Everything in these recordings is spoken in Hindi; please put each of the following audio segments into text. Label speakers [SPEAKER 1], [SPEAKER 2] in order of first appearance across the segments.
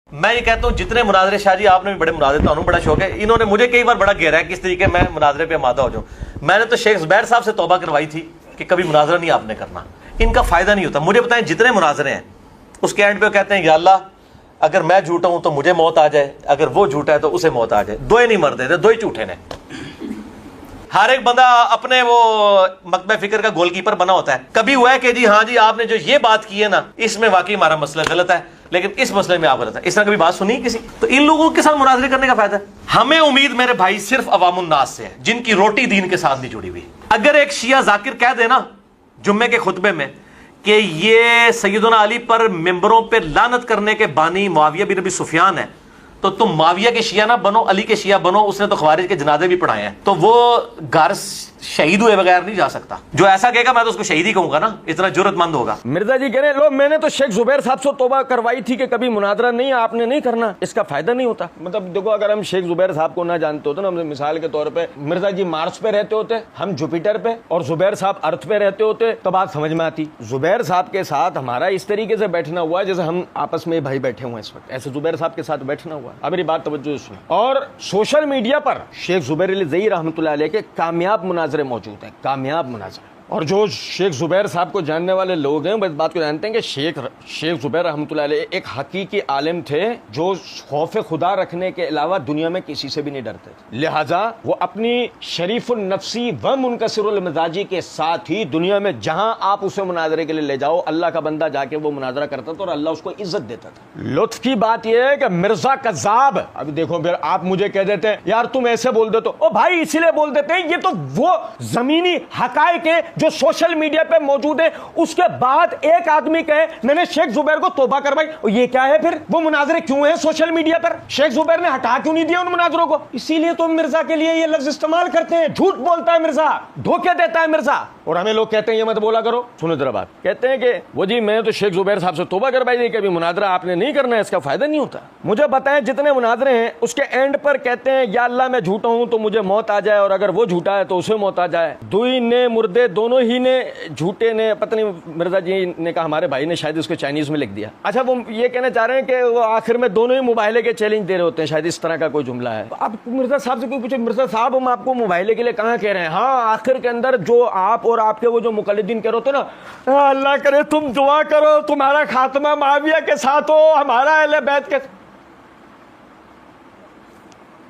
[SPEAKER 1] मैं ये कहता हूँ जितने मुनाजरे शाह जी आपने भी बड़े मुनाजरे, तो बड़ा शौक है, इन्होंने मुझे कई बार बड़ा घेरा है किस तरीके मैं मुनाजरे पे आमादा हो जाऊँ। मैंने तो शेख जुबैर साहब से तौबा करवाई थी कि कभी मुनाजरा नहीं आपने करना, इनका फायदा नहीं होता। मुझे बताएं जितने मुनाजरे हैं उसके एंड पे कहते हैं या अल्लाह अगर मैं झूठा हूं तो मुझे मौत आ जाए, अगर वो झूठा है तो उसे मौत आ जाए। दो ही नहीं मरते थे, दो ही झूठे ने। हर एक बंदा अपने वो मकबे फिक्र का गोलकीपर बना होता है। कभी हुआ है कि जी हाँ जी आपने जो ये बात की है ना इसमें वाकई हमारा मसला गलत है, लेकिन इस मसले में आप गलत है, इस तरह कभी बात सुनी किसी? तो इन लोगों के साथ मुनाजरे करने का फायदा है। हमें उम्मीद मेरे भाई सिर्फ अवामुन्नास से है जिनकी रोटी दीन के साथ नहीं जुड़ी हुई। अगर एक शिया जाकिर कह देना जुम्मे के खुतबे में कि ये सैयदना अली पर मिंबरों पे लानत करने के बानी मुआविया बिन अबी सुफियान है, तो तुम माविया के शिया ना बनो, अली के शिया बनो। उसने तो खवारिज के जनाजे भी पढ़ाए हैं, तो वो घर शहीद हुए बगैर नहीं जा सकता। जो ऐसा कहेगा मैं तो उसको शहीद ही कहूंगा ना, इतना जुर्रतमंद होगा।
[SPEAKER 2] मिर्जा जी कह रहे लो मैंने तो शेख जुबैर साहब से तौबा करवाई थी कि कभी मुनाजरा नहीं, आपने नहीं करना, इसका फायदा नहीं होता। मतलब देखो अगर हम शेख जुबैर साहब को ना जानते होते ना, मिसाल के तौर पे मिर्जा जी मार्स पे रहते होते, हम जुपिटर पे, और जुबैर साहब अर्थ पे रहते होते, तो बात समझ में आती। जुबैर साहब के साथ हमारा इस तरीके से बैठना हुआ जैसे हम आपस में भाई बैठे हुए हैं इस वक्त, ऐसे जुबैर साहब के साथ बैठना हुआ। अब मेरी बात तवज्जो सुनो। और सोशल मीडिया पर शेख जुबैर अली ज़ई रहमतुल्लाह अलैह के कामयाब मुनाजरे मौजूद हैं, कामयाब मुनाजरे। और जो शेख जुबैर साहब को जानने वाले लोग हैं इस बात को जानते हैं कि शेख जुबैर रहमतुल्लाह अलैह एक हकीकी आलिम थे जो खौफ खुदा रखने के अलावा दुनिया में किसी से भी नहीं डरते थे। लिहाजा वो अपनी शरीफुल नफ्सी व मुनकसिरुल मिजाजी के साथ ही दुनिया में जहां आप उसे मुनाजरे के लिए ले जाओ, अल्लाह का बंदा जाके वो मुनाजरा करता था और अल्लाह उसको इज्जत देता था। लुत्फ की बात यह है कि मिर्जा कज़्ज़ाब, अभी देखो फिर आप मुझे कह देते हैं यार तुम ऐसे बोल देते हो। ओ भाई इसीलिए बोल देते हैं, ये तो वो जमीनी हकायक है जो सोशल मीडिया पे मौजूद है। उसके बाद एक आदमी कहे मैंने शेख जुबैर को तौबा करवाई, ये क्या है फिर? वो मुनाजरे क्यों हैं सोशल मीडिया पर? शेख जुबैर ने हटा क्यों नहीं दिया उन मुनाजरों को? इसीलिए तो मिर्जा के लिए ये लफ्ज इस्तेमाल करते हैं। झूठ बोलता है मिर्जा, धोखे देता है मिर्जा, और हमें लोग कहते हैं ये मत बोला करो। सुनो जरा बात, कहते हैं कि वो जी मैं तो शेख जुबैर साहब से तौबा करवाई थी, कभी मुनाजरा आपने नहीं करना है, इसका फायदा नहीं होता। मुझे बताएं जितने मुनाजरे हैं उसके एंड पर कहते हैं या अल्लाह मैं झूठा हूं तो मुझे मौत आ जाए, और अगर वो झूठा है तो उसे मौत आ जाए। दुई ने मुर्दे दोनों ही ने, झूठे ने, पता नहीं मिर्जा जी ने कहा, हमारे भाई ने शायद इसको चाइनीज में लिख दिया। अच्छा वो ये कहना चाह रहे हैं कि वो आखिर में दोनों ही मुबाहिले के चैलेंज दे रहे होते हैं, शायद इस तरह का कोई जुमला है। अब मिर्जा साहब से कोई पूछे मिर्जा साहब हम आपको मुबाहिले के लिए कहाँ कह रहे हैं? हाँ आखिर के अंदर जो आप और आपके वो जो मुकल्लिदीन कह रहे होते ना, अल्लाह करे तुम दुआ करो तुम्हारा खात्मा माविया के साथ हो, हमारा अहले बैत के,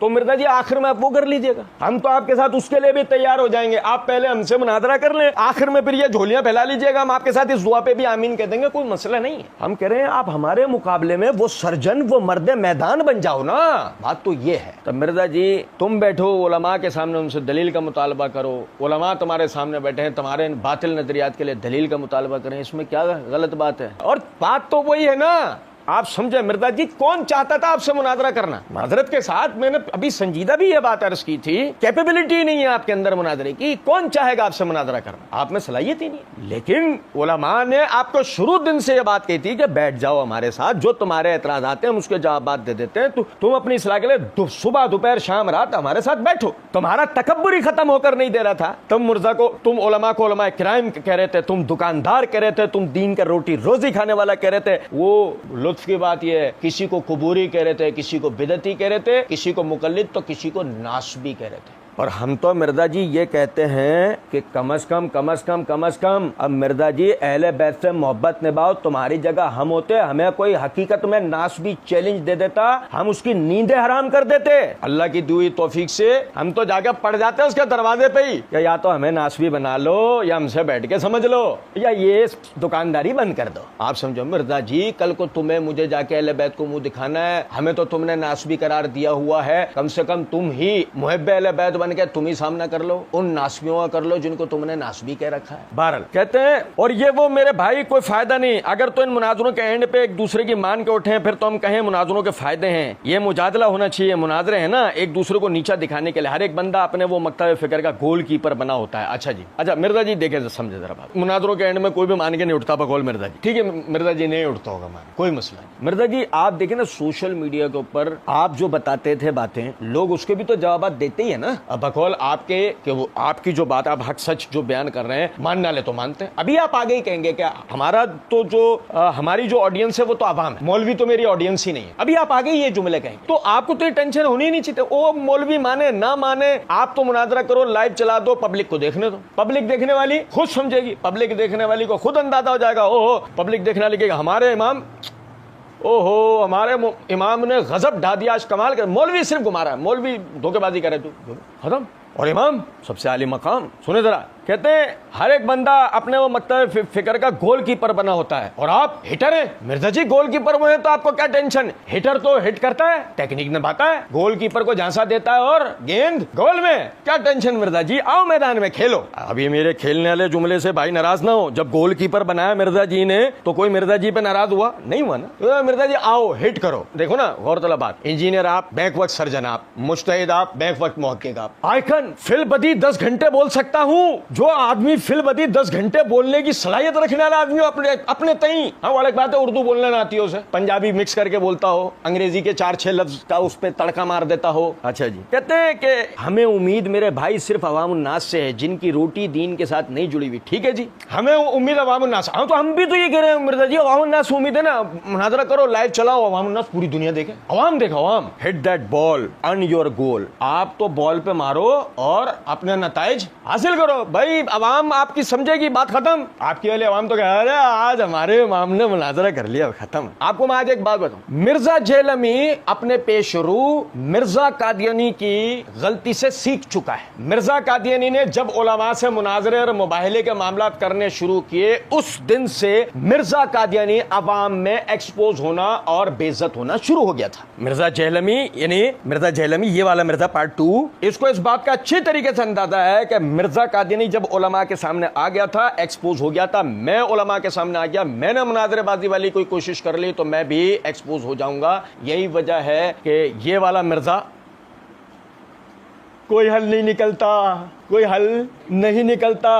[SPEAKER 2] तो मिर्जा जी आखिर में आप वो कर लीजिएगा, हम तो आपके साथ उसके लिए भी तैयार हो जाएंगे। आप पहले हमसे मुनाजरा कर लें, आखिर में फिर ये झोलियां फैला लीजिएगा, हम आपके साथ इस दुआ पे भी आमीन कह देंगे, कोई मसला नहीं है। हम कह रहे हैं आप हमारे मुकाबले में वो सर्जन, वो मर्दे मैदान बन जाओ ना, बात तो ये है। तो मिर्जा जी तुम बैठो उलमा के सामने उनसे दलील का मुतालबा करो, उलमा तुम्हारे सामने बैठे हैं, तुम्हारे बातिल नजरियात के लिए दलील का मुतालबा करें, इसमें क्या गलत बात है? और बात तो वही है ना, आप समझे मिर्जा जी, कौन चाहता था आपसे मुनाजरा करना? माजरत के साथ मैंने अभी संजीदा भी ये बात अर्ज की थी, कैपेबिलिटी नहीं है आपके अंदर मुनाजरे की, कौन चाहेगा आपसे मुनाजरा करना? आप में सलाहियत ही नहीं। लेकिन उलमा ने आपको शुरू दिन से ये बात कही थी कि बैठ जाओ हमारे साथ, जो तुम्हारे एतराज़ात हैं हम उसके जवाब दे देते हैं, तुम अपनी इस्लाह के लिए सुबह दोपहर शाम रात हमारे साथ बैठो। तुम्हारा तकब्बुर ही खत्म होकर नहीं दे रहा था। तुम मुर्जा को, तुम उलमा को उलमा किराम कह रहे थे, तुम दुकानदार कह रहे थे, तुम दीन का रोटी रोजी खाने वाला कह रहे थे। वो की बात यह है, किसी को कुबूरी कह रहे थे, किसी को बिदती कह रहे थे, किसी को मुकल्लिद, तो किसी को नासबी कह रहे थे। और हम तो मिर्जा जी ये कहते हैं कि कम अज कम अब मिर्जा जी अहले बैत से मोहब्बत निभाओ। तुम्हारी जगह हम होते, हमें कोई हकीकत में नासबी चैलेंज दे देता, हम उसकी नींदें हराम कर देते। अल्लाह की दी हुई तौफीक से हम तो जाकर पड़ जाते उसके दरवाजे पे ही, या तो हमें नासबी बना लो या हमसे बैठ के समझ लो, या ये दुकानदारी बंद कर दो। आप समझो मिर्जा जी, कल को तुम्हें मुझे जाके अहले बैत को मुंह दिखाना है, हमें तो तुमने नासबी करार दिया हुआ है, कम से कम तुम ही मुहब्बे अहले बैत बन के तुम ही सामना कर लो, उन नासबियों का कर लो जिनको तुमने नासबी कह रखा है। बहरहाल कहते हैं, और ये वो मेरे भाई कोई फायदा नहीं, अगर तो इन मुनाजरों के एंड पे एक दूसरे की मान के उठे फिर तो हम कहें मुनाजरों के फायदे हैं। ये मुजादला होना चाहिए, मुनाजरे है ना एक दूसरे को नीचा दिखाने के लिए, हर एक बंदा अपने वो मकतब फिक्र का गोल कीपर बना होता है। अच्छा जी, अच्छा मिर्जा जी देखे समझे जरा बात, मुनाजरों के एंड में कोई भी मान के नहीं उठता बकौल मिर्जा जी, ठीक है मिर्जा जी नहीं उठता होगा मान, कोई मसला नहीं। मिर्जा जी आप देखे ना सोशल मीडिया के ऊपर आप जो बताते थे बातें, लोग उसके भी तो जवाब देते ही है ना। अब बकौल आपके कि वो आपकी जो बात आप हक सच जो बयान कर रहे हैं मानने वाले तो मानते हैं। अभी आप आगे ही कहेंगे कि हमारा तो जो हमारी जो ऑडियंस है वो तो आवाम है, मौलवी तो मेरी ऑडियंस ही नहीं है। अभी आप आगे ही ये जुमले कहेंगे तो आपको तो ये टेंशन होनी ही नहीं चाहिए। ओ मौलवी माने ना माने, आप तो मुनाजरा करो, लाइव चला दो, पब्लिक को देखने दो। पब्लिक देखने वाली खुद समझेगी, पब्लिक देखने वाली को खुद अंदाजा हो जाएगा। ओहो, पब्लिक देखने वाली कहेगा हमारे इमाम, ओहो हमारे इमाम ने गजब ढा दिया, आज कमाल कर। मौलवी सिर्फ घुमा रहा है, मौलवी धोखेबाजी करे तू, खत्म। और इमाम सबसे आली मकाम। सुने जरा, कहते हैं हर एक बंदा अपने वो मतलब फिक्र का गोलकीपर बना होता है और आप हिटर हैं। मिर्जा जी गोलकीपर बने तो आपको क्या टेंशन? हिटर तो हिट करता है, टेक्निक निभाता है, गोलकीपर को झांसा देता है और गेंद गोल में। क्या टेंशन मिर्जा जी, आओ मैदान में खेलो। अभी मेरे खेलने वाले जुमले से भाई नाराज ना हो। जब गोलकीपर बनाया मिर्जा जी ने तो कोई मिर्जा जी पे नाराज हुआ नहीं हुआ ना? तो मिर्जा जी आओ हिट करो। देखो ना गौरतलब बात, इंजीनियर आप, बैक वक्त सर्जन आप, मुश्तहिद आप, बैक वक्त मुहक्किक आप। आइकन फिल बदी 10 घंटे बोल सकता हूँ। जो आदमी फिल बदी 10 घंटे बोलने की सलाहियत रखने वाला आदमी अपने तई, हाँ वाले बात है, उर्दू बोलना ना आती हो उसे, पंजाबी मिक्स करके बोलता हो, अंग्रेजी के 4-6 लफ्ज का उस पे तड़का मार देता हो। अच्छा जी, कहते हैं कि हमें उम्मीद मेरे भाई सिर्फ अवामुन्नास से है जिनकी रोटी दीन के साथ नहीं जुड़ी हुई। ठीक है जी, हमें उम्मीद अवामुन्नास। हाँ तो हम भी तो ये कह रहे हैं मिर्जा जी, अवामुन्नास उम्मीद है ना, मुनाजरा करो, लाइव चलाओ, अवामुन्नास पूरी दुनिया देखे, अवाम देखो, अवाम। Hit that ball earn your goal. आप तो बॉल पे मारो और अपने नताइज हासिल करो। भाई अवाम आपकी समझेगी, बात खत्म। आपकी वाली अवाम तो कह रहे आज हमारे इमाम ने मुनाजरा कर लिया, खत्म। आपको मैं आज एक बात बताऊं, मिर्जा जेलमी अपने पेशरू मिर्जा कादियानी की गलती से सीख चुका है। मिर्जा कादियानी ने जब उलमा से मुनाजरे और मुबाहले के मामला करने शुरू किए, उस दिन से मिर्जा कादियानी अवाम में एक्सपोज होना और बेइज्जत होना शुरू हो गया था। मिर्जा जेलमी यानी मिर्जा जेलमी, ये वाला मिर्जा पार्ट 2, इसको इस बात का अच्छी तरीके से अंदाजा है कि मिर्जा कादियानी जब उलमा के सामने आ गया था, एक्सपोज हो गया था। मैं उलमा के सामने आ गया, मैंने मुनाजरेबाजी वाली कोई कोशिश कर ली तो मैं भी एक्सपोज हो जाऊंगा। यही वजह है कि ये वाला मिर्जा कोई हल नहीं निकलता, कोई हल नहीं निकलता।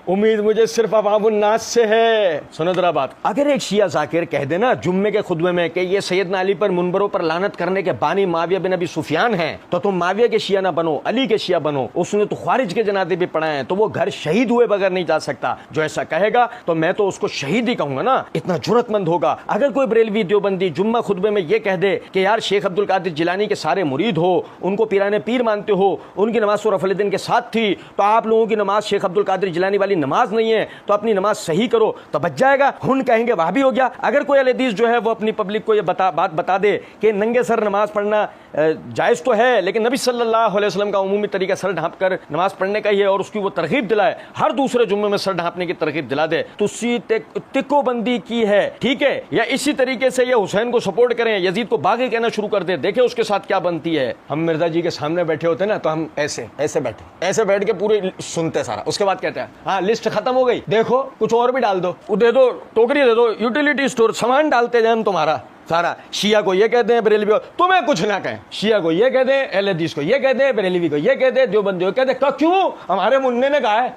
[SPEAKER 2] उम्मीद मुझे सिर्फ अवामुन्नास से है। सुनो जरा बात, अगर एक शिया जाकिर कह देना जुम्मे के खुतबे में कि ये सैयदना अली पर मुनबरों पर लानत करने के बानी माविया बिन अबी सुफियान हैं, तो तुम माविया के शिया ना बनो, अली के शिया बनो। उसने तो ख्वारिज के जनाजे भी पढ़ाए हैं, तो वो घर शहीद हुए बगैर नहीं जा सकता। जो ऐसा कहेगा तो मैं तो उसको शहीद ही कहूंगा ना, इतना जुर्रतमंद होगा। अगर कोई बरेलवी देवबंदी जुम्मा खुतबे में ये कह दे कि यार शेख अब्दुल कादिर जिलानी के सारे मुरीद हो, उनको पीराने पीर मानते हो, उनकी नमाज सूरह फलदीन के साथ थी, तो आप लोगों की नमाज शेख अब्दुल कादिर जिलानी वाली नमाज नहीं है, तो अपनी नमाज सही करो, तो बच जाएगा। हुन कहेंगे वहां भी हो गया। अगर कोई हदीस जो है वो अपनी पब्लिक को ये बात बता दे कि नंगे सर नमाज पढ़ना जायज़ तो है, लेकिन नबी सल्लल्लाहु अलैहि वसल्लम का उमूमी तरीका सर ढांप कर नमाज पढ़ने का ही है, और उसकी वो तरगीब दिलाए, हर दूसरे जुम्मे में सर ढांपने की तरगीब दिला दे, तो उसी तिकोबंदी की है। ठीक है, या इसी तरीके से ये हुसैन को सपोर्ट करें, यजीद को बागी कहना शुरू कर दे, देखे उसके साथ क्या बनती है। हम मिर्जा जी के सामने बैठे होते ना, तो हम ऐसे बैठ के पूरे सुनते सारा, उसके बाद कहते हैं हाँ लिस्ट खत्म हो गई, देखो कुछ और भी डाल दो, वो दे दो, टोकरी दे दो, यूटिलिटी स्टोर, सामान डालते जाए हम तुम्हारा सारा। शिया को ये कहते हैं, बरेलवी तुम्हें कुछ ना कहें, शिया को ये कहते हैं, अहले हदीस को ये कहते हैं, बरेलवी को ये कहते हैं, देवबंदी को कहते हैं। क्यों? हमारे मुन्ने ने कहा है,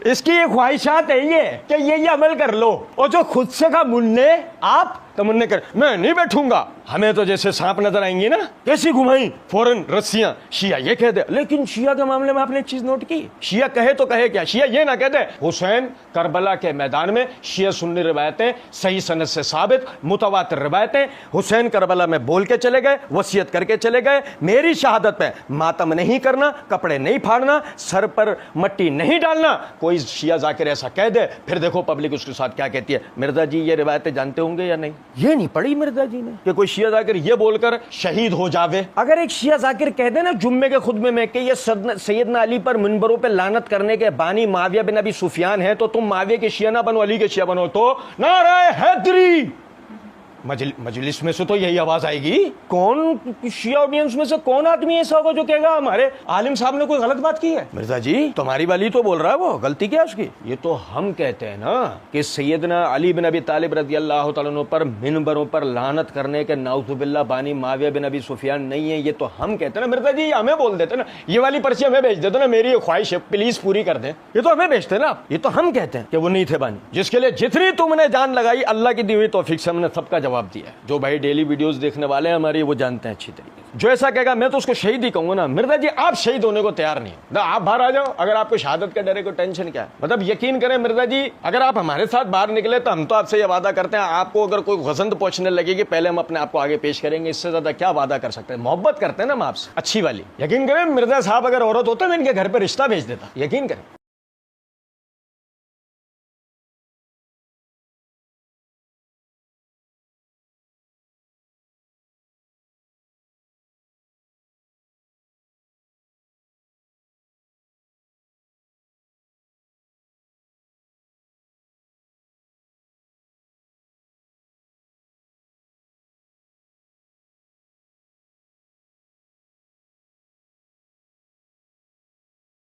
[SPEAKER 2] इसकी ये ख्वाहिशात है ये कि ये अमल कर लो, और जो खुद से का मुन्ने आप तो मुन्ने कर, मैं नहीं बैठूंगा, हमें तो जैसे सांप नजर आएंगी ना, कैसी घुमाई फौरन रस्सियां। शिया ये कह दे, लेकिन शिया के मामले में आपने एक चीज नोट की, शिया कहे तो कहे क्या, शिया ये ना कहते हुसैन करबला के मैदान में शिया सुन्नी रिवायतें सही सनद से साबित मुतवातिर रिवायतें, हुसैन करबला में बोल के चले गए, वसीयत करके चले गए, मेरी शहादत पे मातम नहीं करना, कपड़े नहीं फाड़ना, सर पर मट्टी नहीं डालना। कोई शिया जाकिर ऐसा कह दे, फिर देखो पब्लिक उसके साथ क्या कहती है। मिर्जा जी ये रिवायतें जानते होंगे या नहीं? ये नहीं पढ़ी मिर्जा जी ने कि कोई शिया जाकिर ये बोलकर शहीद हो जावे। अगर एक शिया जाकिर कह दे ना जुम्मे के खुतबे में कि ये सैयदना अली पर मुनबरों पे लानत करने के बानी माविया बिन अबी सुफियान है, तो तुम माविया के शिया ना बनो, अली के शिया बनो, तो नारे हैदरी। मजलिस में से तो यही आवाज आएगी। कौन शिया ऑडियंस में से कौन आदमी ऐसा होगा जो कहेगा हमारे आलिम साहब ने कोई गलत बात की है? मिर्जा जी तुम्हारी वाली तो बोल रहा है, वो गलती क्या उसकी? ये तो हम कहते हैं ना कि सैयदना अली बिन अबी तालिब रज़ियल्लाहु तआला अन्हु पर मिंबरों पर लानत करने के नाउज़ुबिल्लाह बानी माविया बिन अबी सुफियान नहीं है, ये तो हम कहते हैं ना। मिर्जा जी हमें बोल देते ना, ये वाली पर्ची हमें भेज देते ना, मेरी ख्वाहिश है प्लीज पूरी कर दें, ये तो हमें भेजते ना। ये तो हम कहते हैं कि वो नहीं थे बानी, जिसके लिए जितनी तुमने जान लगाई अल्लाह की दी हुई तौफीक से हमने सबका जवाब जवाब दिया है। जो भाई डेली वीडियोस देखने वाले हैं हमारी, वो जानते हैं अच्छी तरीके से। जो ऐसा कहेगा मैं तो उसको शहीद ही कहूंगा ना। मिर्जा जी आप शहीद होने को तैयार नहीं हो, आप बाहर आ जाओ। अगर आपको शहादत का डर है, कोई टेंशन क्या है? मतलब यकीन करें मिर्जा जी, अगर आप हमारे साथ बाहर निकले तो हम तो आपसे ये वादा करते हैं, आपको अगर कोई गजंद पहुंचने लगेगी पहले हम अपने आप को आगे पेश करेंगे। इससे ज्यादा क्या वादा कर सकते हैं? मोहब्बत करते हैं ना हम आपसे, अच्छी वाली। यकीन करें मिर्जा साहब अगर औरत होता मैं इनके घर पर रिश्ता भेज देता, यकीन करें।